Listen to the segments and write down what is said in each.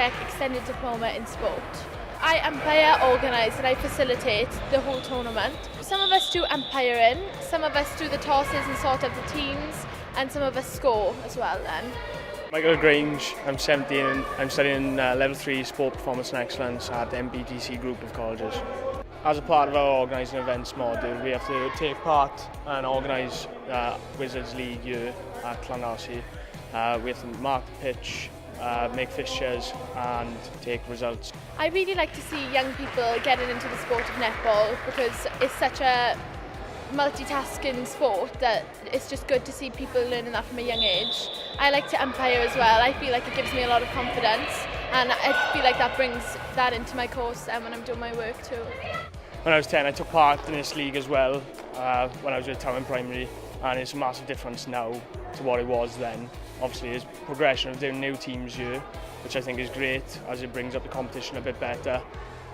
iach extended diploma in sport. I umpire, organise and I facilitate the whole tournament. Some of us do umpiring, some of us do the tosses and sort out the teams, and some of us score as well then. Michael Grange, I'm 17 and I'm studying Level 3 Sport Performance and Excellence at the MBTC group of colleges. As a part of our organising events module, we have to take part and organise Wizards League here at Llanarsi. We have to mark the pitch, make fixtures and take results. I really like to see young people getting into the sport of netball because it's such a multitasking sport that it's just good to see people learning that from a young age. I like to umpire as well. I feel like it gives me a lot of confidence and I feel like that brings that into my course when I'm doing my work too. When I was 10 I took part in this league as well when I was with Town Primary, and it's a massive difference now to what it was then. Obviously there's progression of doing new teams here, which I think is great as it brings up the competition a bit better,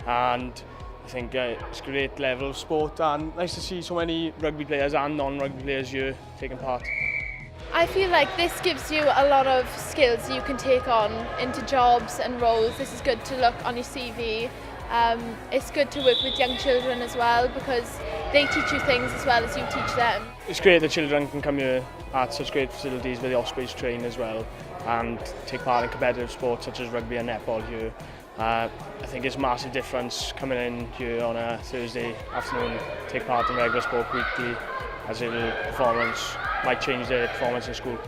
and I think it's a great level of sport and nice to see so many rugby players and non-rugby players here taking part. I feel like this gives you a lot of skills you can take on into jobs and roles. This is good to look on your CV. It's good to work with young children as well because they teach you things as well as you teach them. It's great that children can come here at such great facilities where the Ospreys train as well and take part in competitive sports such as rugby and netball here. I think it's a massive difference coming in here on a Thursday afternoon, take part in regular sport weekly, as a performance might change their performance in school.